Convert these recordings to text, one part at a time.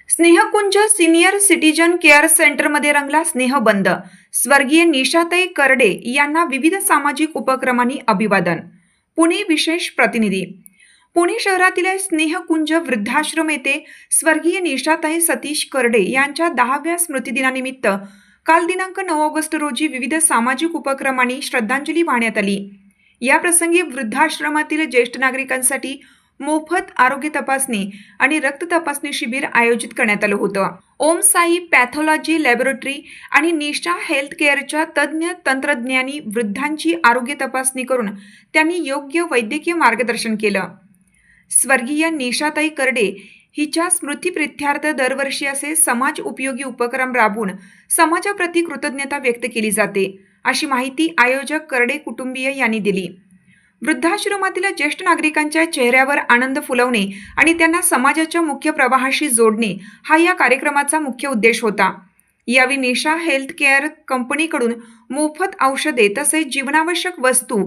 स्नेहकुंज senior citizen care सेंटरमध्ये रंगला स्नेहबंद. स्वर्गीय निशाताई करडे यांना विविध सामाजिक उपक्रमांनी अभिवादन. पुणे विशेष प्रतिनिधी. पुणे शहरातील स्नेहकुंज वृद्धाश्रम येथे स्वर्गीय निशाताई सतीश करडे यांच्या 10व्या स्मृतिदिनानिमित्त काल दिनांक 9 ऑगस्ट रोजी विविध सामाजिक उपक्रमांनी श्रद्धांजली वाहण्यात आली. या प्रसंगी वृद्धाश्रमातील ज्येष्ठ नागरिकांसाठी मोफत आरोग्य तपासणी आणि रक्त तपासणी शिबिर आयोजित करण्यात आलं होतं. ओम साई पॅथॉलॉजी लॅबोरेटरी आणि निशा हेल्थ केअरच्या तज्ज्ञ तंत्रज्ञांनी वृद्धांची आरोग्य तपासणी करून त्यांनी योग्य वैद्यकीय मार्गदर्शन केलं. स्वर्गीय निशाताई करडे हिच्या स्मृतिप्रित्यर्थ दरवर्षी असे समाज उपयोगी उपक्रम राबवून समाजाप्रती कृतज्ञता व्यक्त केली जाते, अशी माहिती आयोजक करडे कुटुंबीय यांनी दिली. वृद्धाश्रमातील ज्येष्ठ नागरिकांच्या चेहऱ्यावर आनंद फुलवणे आणि त्यांना समाजाच्या मुख्य प्रवाहाशी जोडणे हा या कार्यक्रमाचा मुख्य उद्देश होता. यावेळी निशा हेल्थ केअर कंपनीकडून मोफत औषधे तसेच जीवनावश्यक वस्तू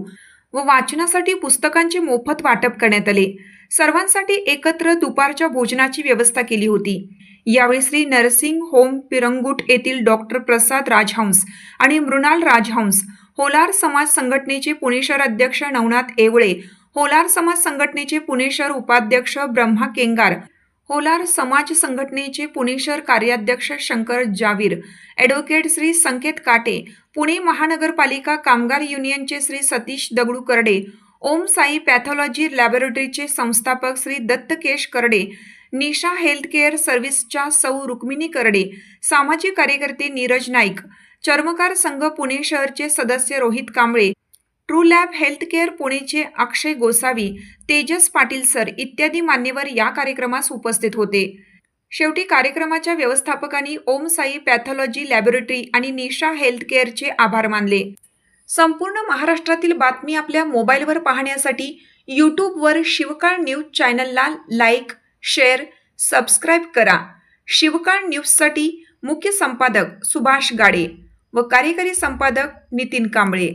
व वाचनासाठी पुस्तकांचे मोफत वाटप करण्यात आले. सर्वांसाठी एकत्र दुपारच्या भोजनाची व्यवस्था केली होती. यावेळी श्री नरसिंग होम पिरंगुट येथील डॉक्टर प्रसाद राजहंस आणि मृणाल राजहंस, होलार समाज संघटनेचे पुणे शहर अध्यक्ष नवनाथ येवळे, होलार समाज संघटनेचे पुणे शहर उपाध्यक्ष ब्रह्मा केंगार, होलार समाज संघटनेचे पुणे शहर कार्याध्यक्ष शंकर जावीर, ॲडव्होकेट श्री संकेत काटे, पुणे महानगरपालिका कामगार युनियनचे श्री सतीश दगडू करडे, ओम साई पॅथॉलॉजी लॅबोरेटरीचे संस्थापक श्री दत्तकेश करडे, निशा हेल्थ केअर सर्व्हिसच्या सौ रुक्मिणी करडे, सामाजिक कार्यकर्ते नीरज नाईक, चर्मकार संघ पुणे शहरचे सदस्य Rohit Kamble, true lab health care पुणेचे अक्षय गोसावी, तेजस पाटील सर इत्यादी मान्यवर या कार्यक्रमास उपस्थित होते. शेवटी कार्यक्रमाच्या व्यवस्थापकांनी ओम साई पॅथॉलॉजी लॅबोरेटरी आणि निशा हेल्थ केअरचे आभार मानले. संपूर्ण महाराष्ट्रातील बातमी आपल्या मोबाईलवर पाहण्यासाठी यूट्यूबवर शिवकाळ न्यूज चॅनलला लाईक, शेअर, सबस्क्राईब करा. शिवकाळ न्यूजसाठी मुख्य संपादक सुभाष गाडे व कार्यकारी संपादक नितीन कांबळे.